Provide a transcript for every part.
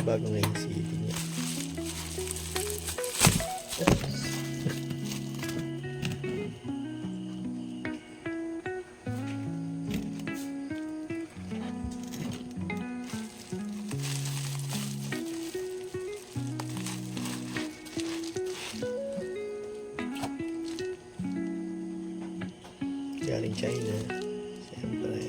Bagong LCD niya. Galing China, siyempre.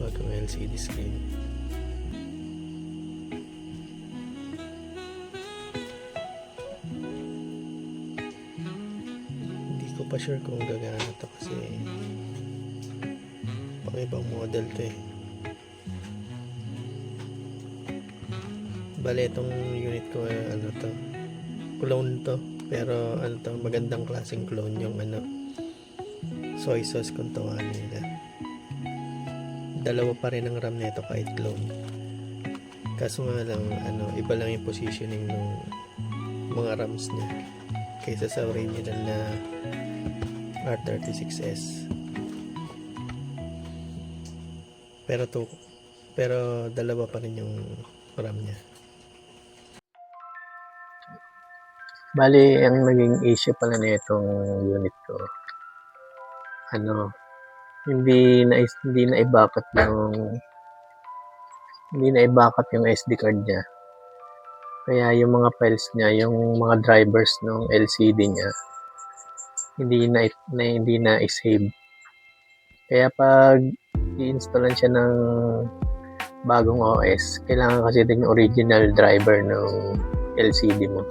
Bagong LCD screen. Hindi ko pa sure kung gagana to kasi pang ibang model to eh. Bale, itong unit ko ano to, clone to, pero ano to, magandang klaseng clone yung ano, soy sauce kung tawagin nila. Dalawa pa rin ang RAM nito kahit clone. Kaso nga lang, ano, iba lang yung positioning ng mga RAMs niya kaysa sa original na R36S. Pero dalawa pa rin yung RAM niya. Bali, ang naging issue pala na itong unit ko, ano, hindi na i-backup yung SD card niya. Kaya yung mga files niya, yung mga drivers ng LCD niya, hindi na i-save. Kaya pag i-installan siya ng bagong OS, kailangan kasi din yung original driver ng LCD mo.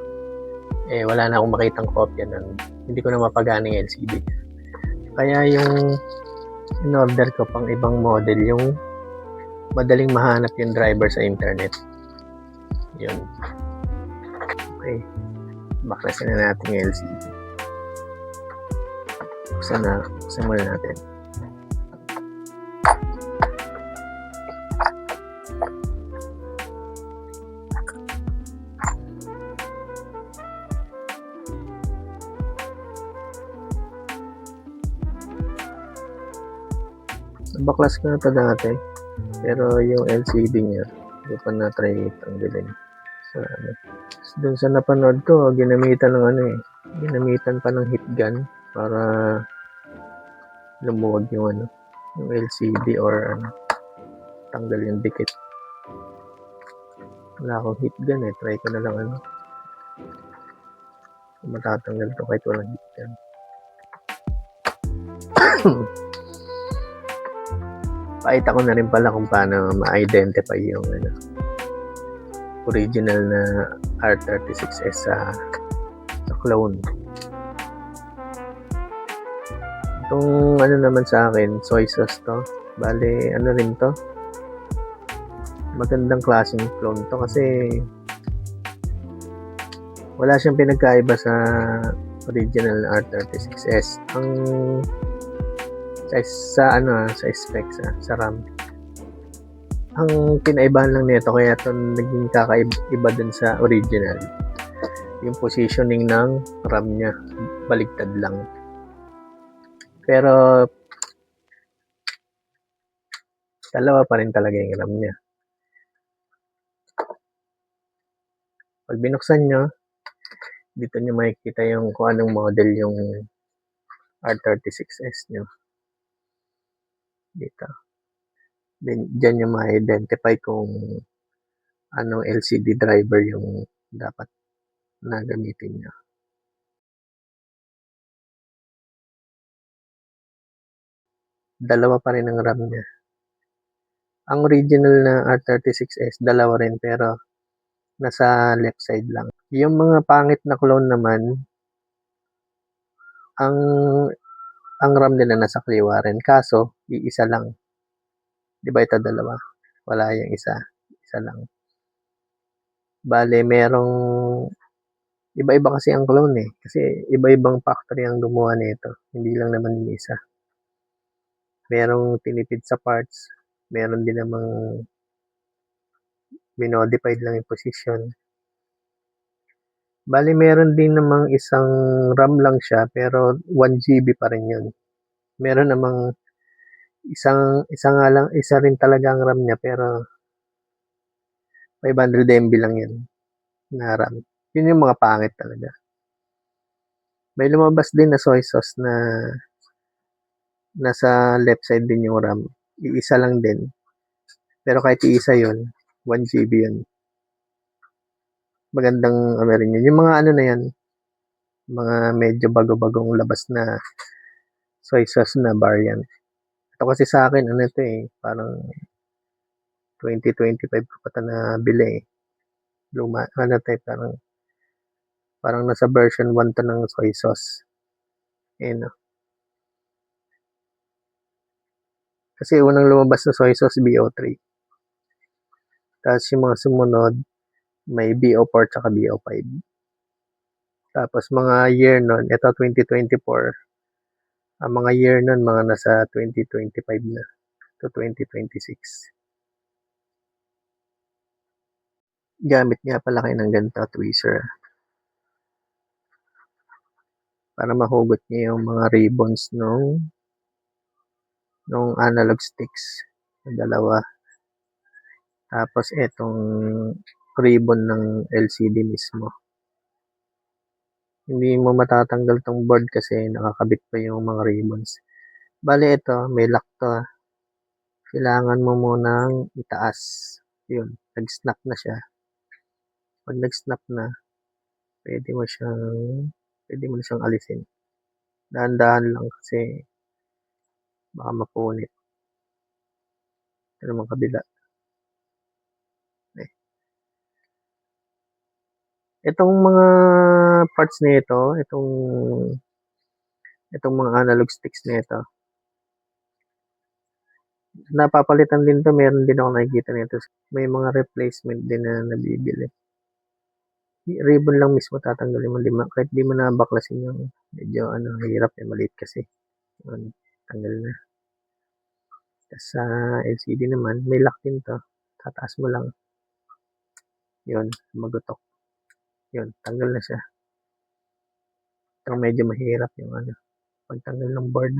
Eh, wala na akong makitang kopya nun. Hindi ko na mapagana yung LCD. Kaya yung in-order ko pang ibang model, yung madaling mahanap yung driver sa internet. Yun. Okay. Baklasin na natin yung LCD. Buksan muna natin. Baklas ko na ito dati, pero yung LCD niya hindi pa na-try tanggalin. Doon sa napanood ko, ginamitan pa ng heat gun para lumuwag yung LCD or tanggal yung dikit. Wala akong heat gun eh, try ko na lang matatanggal to kahit walang heat gun. Pakita ko na rin pala kung paano ma-identify yung original na R36S sa clone. Itong naman sa akin, soy sauce to. Bale, rin to. Magandang klaseng clone to kasi wala siyang pinagkaiba sa original na R36S. Ang sa specs sa RAM. Ang pinaibahan lang nito kaya ito naging kakaiba dun sa original. Yung positioning ng RAM niya, baligtad lang. Pero dalawa pa rin talaga yung RAM niya. Pag binuksan nyo, dito nyo makikita yung kung anong model yung R36S nyo. Dito. Diyan nyo ma-identify kung anong LCD driver yung dapat na gamitin nyo. Dalawa pa rin ang RAM niya. Ang original na R36S, dalawa rin pero nasa left side lang. Yung mga pangit na clone naman, ang RAM nila nasa kaliwa rin. Kaso, iisa lang. Di ba ito dalawa? Wala yung isa. Isa lang. Bale, merong iba-iba kasi ang clone eh. Kasi iba-ibang factory ang gumawa nito. Hindi lang naman yung isa. Merong tinipid sa parts. Meron din namang minodified lang yung position. Bali, meron din namang isang RAM lang siya, pero 1 GB pa rin yun. Meron namang isa rin talaga ang RAM niya, pero 500 MB lang yun na RAM. Yun yung mga pangit talaga. May lumabas din na soy sauce na nasa left side din yung RAM. Iisa lang din. Pero kahit iisa yun, 1 GB yun. Magandang rin yun. Yung mga ano na yan, mga medyo bago-bagong labas na soy sauce na variant. Ito kasi sa akin, ano ito parang 2025 ko pa ito nabili Luma, parang nasa version 1 to ng soy sauce. Kasi unang lumabas na soy sauce, BO3. Tapos yung mga sumunod, may BO4 tsaka BO5. Tapos mga year nun, ito 2024. Ang mga year nun, mga nasa 2025 na to 2026. Gamit nga pala kayo ng ganito, tweezer. Para mahugot niya yung mga ribbons nung analog sticks. Dalawa. Tapos itong ribbon ng LCD mismo. Hindi mo matatanggal tong board kasi nakakabit pa yung mga ribbons. Bali ito, may lock to. Kailangan mo munang itaas. Yun, nag-snap na siya. Pag nag-snap na, pwede mo na siyang alisin. Dahan-dahan lang kasi baka mapunit. Ito naman kabila. Itong mga parts nito, itong mga analog sticks nito, napapalitan din to. Meron din ako nakikita nito. May mga replacement din na nabibili. Ribbon lang mismo tatanggalin mo. Kahit di mo na baklasin yung medyo hirap maliit kasi. Tanggal na. Sa LCD naman, may lock din to. Tataas mo lang. Yun, magutok. Yun, tanggal na siya. Ito medyo mahirap yung pagtanggal ng board.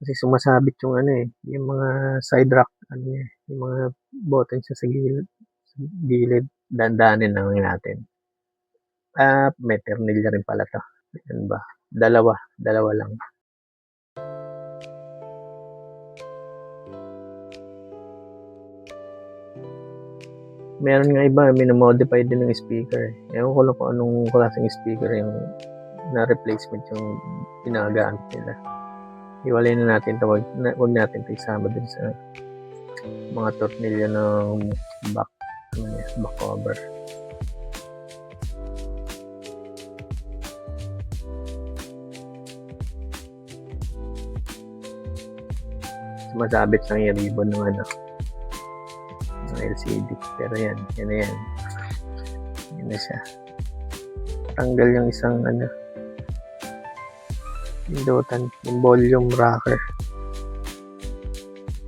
Kasi sumasabit yung yung mga side rack, yung mga button siya sa gilid. Dandanin lang natin. May ternilya rin pala to. Yan ba? Dalawa lang. Meron nga iba, minamodify din ng speaker. Ewan ko lang kung anong klaseng speaker yung na replacement yung ginagamit nila. Iwalay na natin ito. Wag natin ito isama din sa mga tornilyo ng back cover. Masabit lang yung ribbon ng LCD. Pero yan na siya. Tanggal yung isang pindutan, yung volume rocker.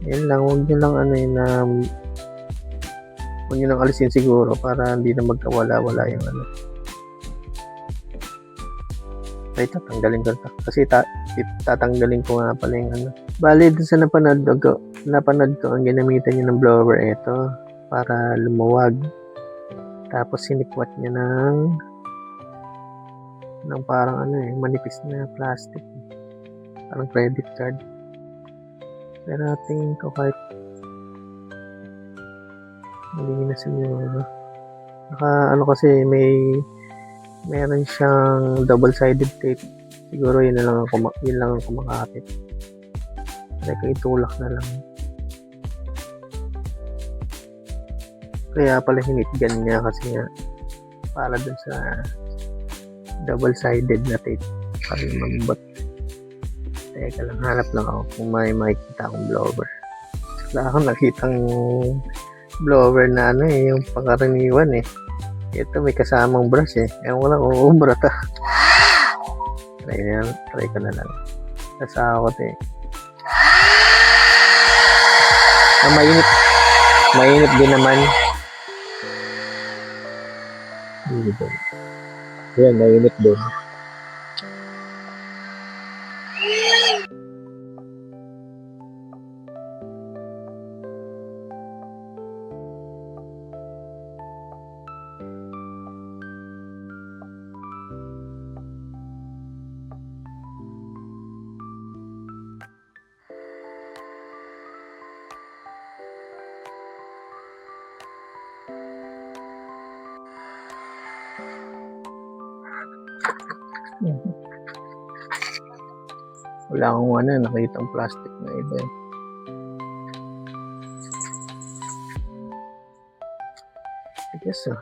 Yan lang, huwag nyo lang huwag nyo lang alisin siguro para hindi na magkawala-wala yung ay tatanggalin ko ito kasi tatanggalin ko nga pala yung bali dun sa napanood ko ang ginamitan niya ng blower ito para lumuwag, tapos sinikwat niya ng parang manipis na plastic, parang credit card. Pero tingin ko kahit hindi na siguro kasi meron siyang double-sided tape. Siguro yun lang ang kumakapit. Like itulak na lang. Kaya pala hinitgan niya kasi nga para dun sa double-sided na tape para mambot. Teka lang, hanap lang ako kung may makikita akong blower. Wala akong nakitang blower na yung pangkaraniwan Ito may kasamang brush Ewan ko lang kung ubra to. Try ko na lang. Nasakot mainit din naman. doon. Ayan, mainit doon. Wala akong nakitang plastic na iba. I guess so.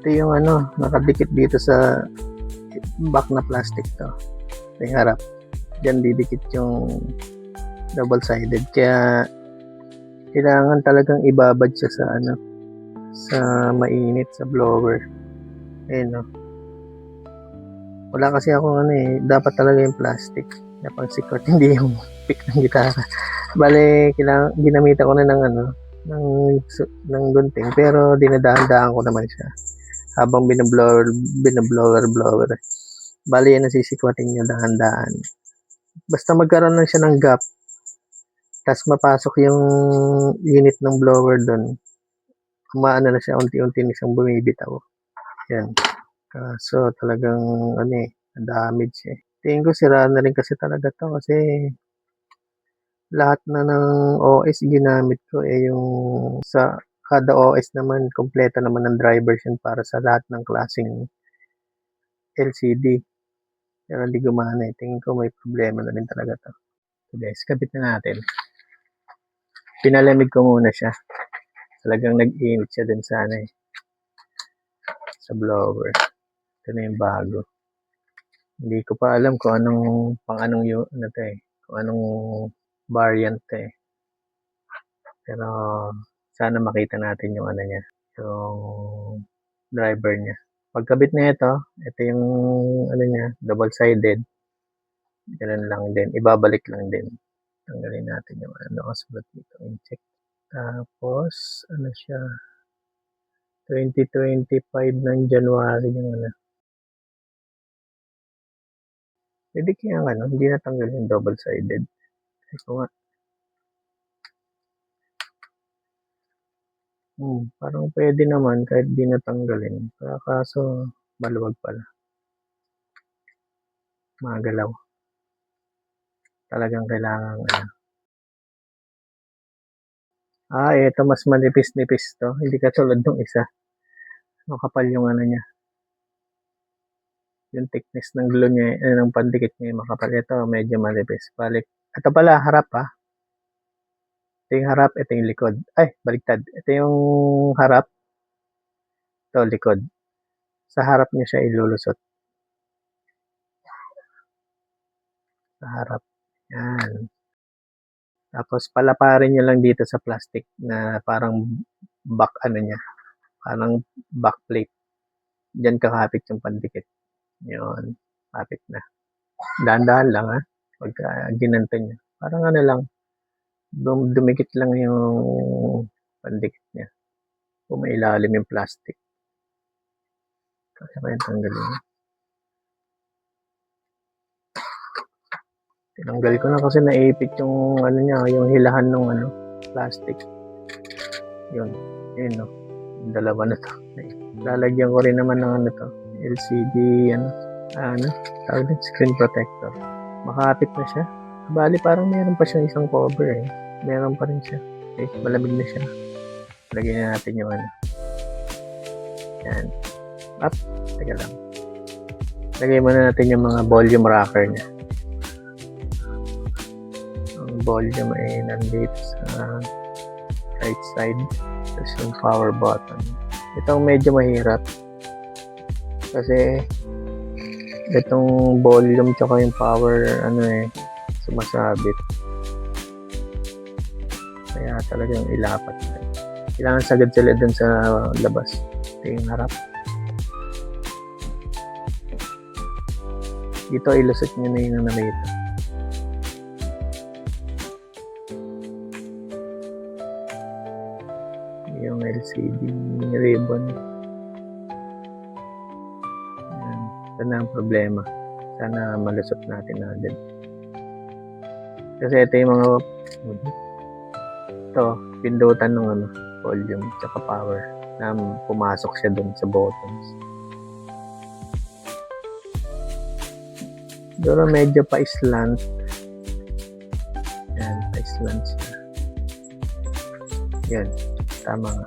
Ito yung nakadikit dito sa back na plastic to. Ito yung harap. Diyan didikit yung double-sided. Kaya kailangan talagang ibabad siya sa sa mainit, sa blower. Ayun, no. Wala kasi akong dapat talaga yung plastic na pang sikot, hindi yung pick ng gitara. Bale, ginamitan ko na ng gunting, pero dinadahan-dahan ko naman siya habang binablower. Bale, yan nasisikwatin niya dahan-dahan. Basta magkaroon lang siya ng gap, tapos mapasok yung unit ng blower doon, kumaano na siya, unti-unti na siyang bumibitaw. Yan. So, talagang damage eh. Tingin ko sira na rin kasi talaga to, kasi lahat na ng OS ginamit ko yung sa kada OS naman, kompleto naman ng drivers yun para sa lahat ng klaseng LCD. Pero hindi gumana eh. Tingin ko may problema na rin talaga to. So guys, kabit na natin. Pinalamig ko muna siya. Talagang nag-init siya din sa sa blower. Ito na yung bago. Hindi ko pa alam kung kung anong variant eh. Pero sana makita natin yung niya, yung driver niya. Pagkabit na ito yung niya, double-sided. Ganun lang din, ibabalik lang din. Tanggalin natin yung nakasulat dito, incheck. Tapos siya, 2025 ng January yung Pwede kaya hindi natanggal yung double-sided. Ito nga. Parang pwede naman kahit di natanggalin. Kaso maluwag pala. Magalaw. Talagang kailangan ito mas manipis-nipis to. Hindi katulad ng isa. Makapal yung niya. Yung thickness ng glue niya, ng pandikit niya makapal. Ito medyo manipis. Balik. Ito pala harap Ito yung harap, ito yung likod. Ay, baliktad. Ito yung harap. Ito, likod. Sa harap niya siya ilulusot. Sa harap. Yan. Tapos, palaparin niya lang dito sa plastic na parang back niya. Parang back plate. Diyan kakapit yung pandikit. Yun. Kapit na. Dahan-dahan lang pagka ginanto niya. Parang lang. Dumikit lang yung pandikit niya. Kung may ilalim yung plastic. Kasi kaya tanggalin. Tinanggal ko na kasi naipit yung niya, yung hilahan ng plastic. Yun no. Dalawa na to. Lalagyan ko rin naman ng to, LCD tawag din screen protector. Makapit na siya. Bali parang meron pa siyang isang cover eh. Meron pa rin siya. Okay, malamig na siya. Lagyan na natin yung Yan. Up. Teka lang. Lagay muna natin yung mga volume rocker niya. Ang volume ay nandito sa right side. Tapos yung power button. Itong medyo mahirap. Kasi Itong volume tsaka yung power sumasabit. Kaya talagang ilapat. Kailangan sagad sila dun sa labas. Ito yung harap. Dito ilusot nyo na yung narito. Yung LCD ribbon. Ayan. Ito na ang problema. Sana malusot natin agad. Kasi ito yung mga pindutan ng volume tsaka power na pumasok siya dun sa buttons. Pero medyo pa-slant. Yan, pa-slant siya. Yan, tama nga.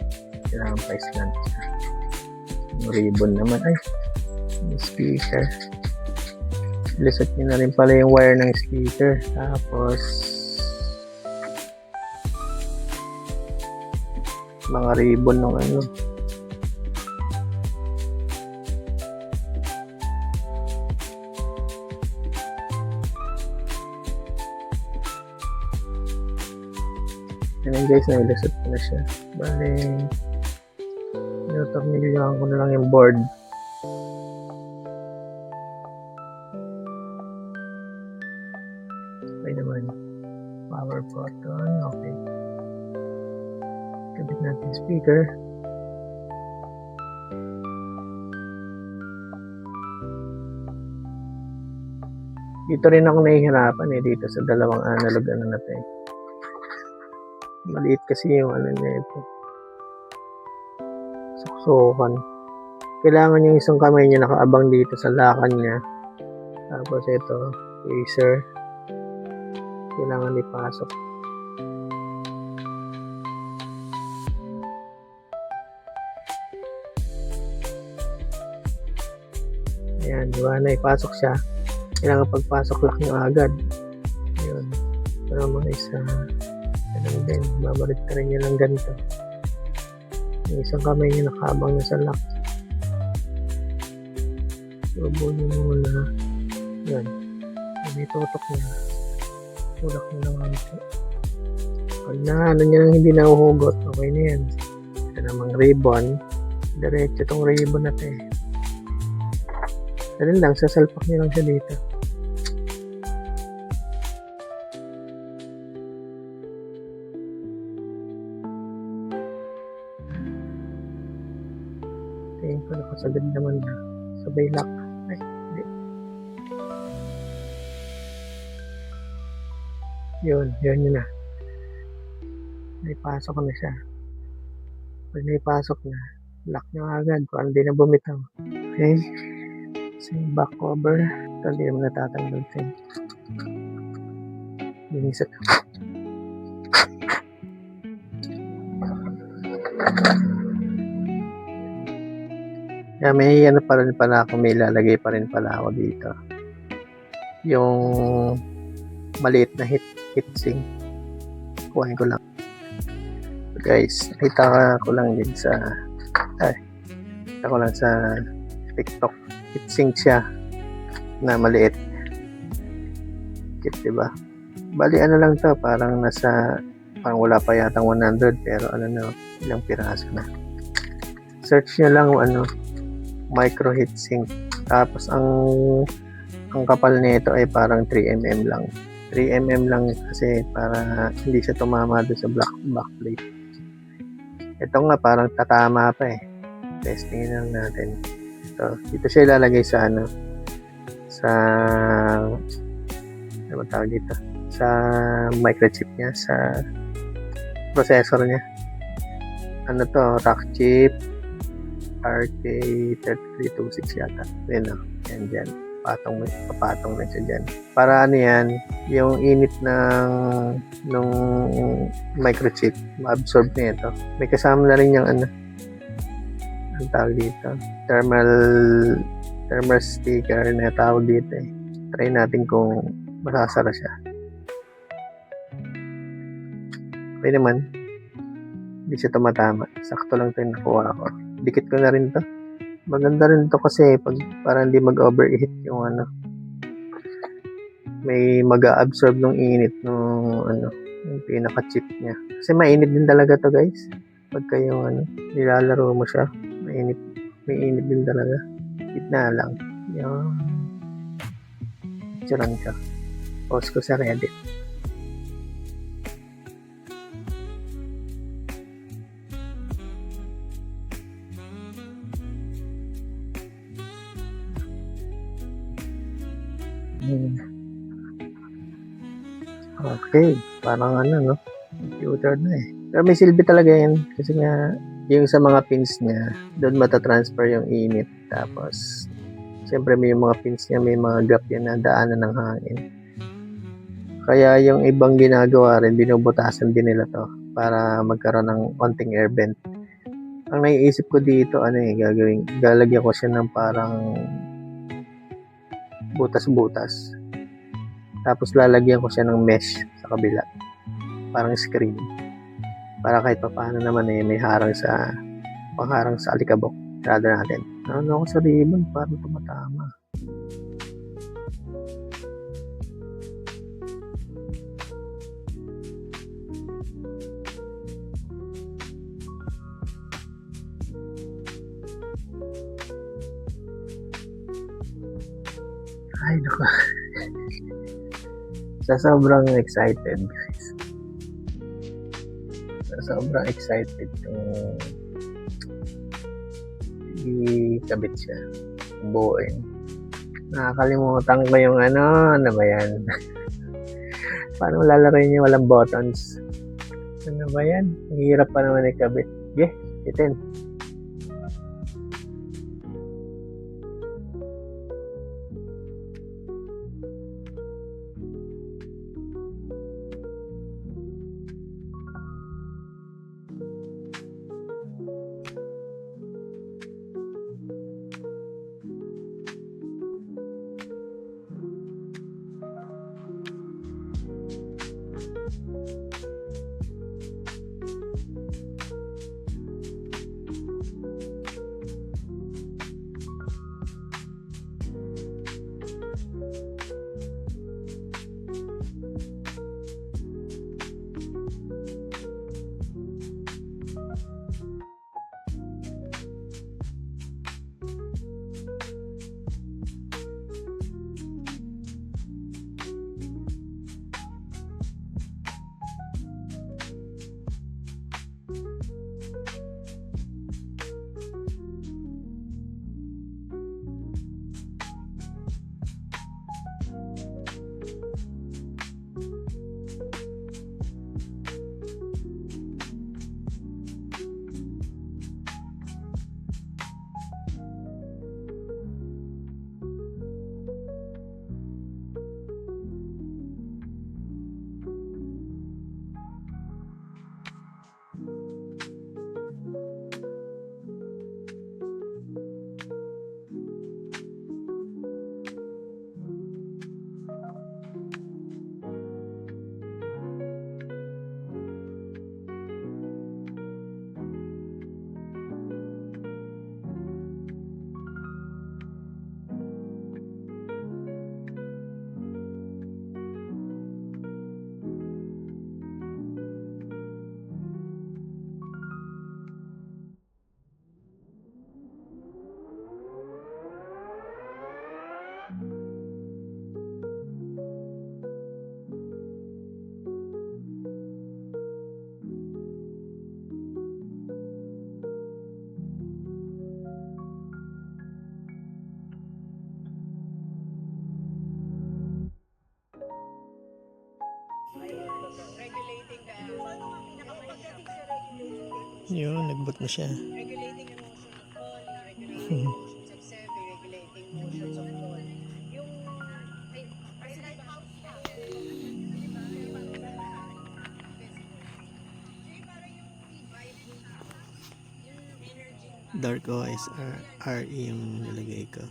Kailangan pa-slant siya. Yung ribbon naman, yung speaker. Lusot nyo na rin pala yung wire ng speaker. Tapos mga ribbon ng Ayan guys, nailusot ko na siya. Bale, tornilyohan ko na lang yung board. Okay naman. Power button, okay. Kabit natin speaker. Dito rin ako nahihirapan dito sa dalawang analog natin. Maliit kasi yung nito. Suksukan. Kailangan yung isang kamay niya nakaabang dito sa lakan niya. Tapos ito, laser. Kailangan ipasok. Ayan, diba? Naipasok siya. Kailangan pagpasok lock nyo agad. Ayan. Para mga isa. Ganun din. Babalit ka rin nyo lang ganito. Yung isang kamay nyo nakaabang na sa lock. Subo nyo muna. Yan. May tutok niya. Tulak nyo lang ito. Pag nyo lang hindi nahuhugot, okay na yan. Ito namang ribbon. Diretso itong ribbon natin. Ganun lang, sasalpak nyo lang siya dito. Tingin ko nakasagad naman na. Sabay lock. Ay, hindi. Yun na. Naipasok ko na siya. Pag naipasok na, lock na agad kung hindi na bumitaw. Okay? So, back cover. Ito, hindi naman natatanggal siya. Binisat. Kaya may pa rin pala ako, may lalagay pa rin pala ako dito. Yung maliit na heatsink. Kuhain ko lang. So guys, nakita ko lang din sa TikTok. Heatsink siya na maliit. Kit, diba? Bali lang to, parang wala pa yatang 100 pero ilang piraso na. Search nyo lang micro heatsink. Tapos ang kapal nito ay parang 3mm lang. 3mm lang kasi para hindi siya tumama doon sa backplate. Ito nga parang tatama pa eh. Testingin lang natin. Dito siya ilalagay sa ano tawag dito? Sa microchip niya, sa processor niya. Rack chip RK3326 yata. Yan dyan. Papatong na siya dyan. Para yung init ng microchip, ma-absorb niya ito. May kasama na rin yung ang tawag dito, thermal sticker na tawag dito eh. Try natin kung masasara siya. Okay naman. Hindi siya tumatama. Sakto lang ito yung nakuha ko. Dikit ko na rin to. Maganda rin to kasi para hindi mag-overheat yung may mag-a-absorb ng init yung pinaka-chip niya. Kasi mainit din talaga to guys. Pagka yung nilalaro mo siya, may init din talaga. Gitna lang. Yung picturean ka. Post ko sa Reddit. Okay, parang no? Computer na eh. Pero may silbi talaga yan. Kasi nga, yung sa mga pins niya, doon matatransfer yung init. Tapos, siyempre may mga pins niya, may mga gap yan na daanan ng hangin. Kaya yung ibang ginagawa rin, binubutasan din nila to para magkaroon ng konting air vent. Ang naiisip ko dito, lalagyan ko siya ng parang butas-butas. Tapos lalagyan ko siya ng mesh sa kabila. Parang screen. Para kahit pa paano naman may pangharang sa alikabok. Sarado natin. Ano ako sa ribbon para tumatama. Ay, naku. Sa sobrang excited, guys. Sobrang excited yung ikabit siya. Buuin. Nakakalimutan ko yung ano ba yan? Paano lalaroin niya walang buttons? Ano ba yan? Hirap pa naman ikabit. Itin. Yun, nag-boot na siya. Regulating emotion of fall, regulating emotions of seven, regulating motions of fall. Yung kasi lighthouse siya. Di ba? Parang yung vibe ng tao. Yung energy. Dark OS RE yung nilagay ko.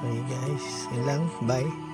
Okay guys, yun lang. Bye.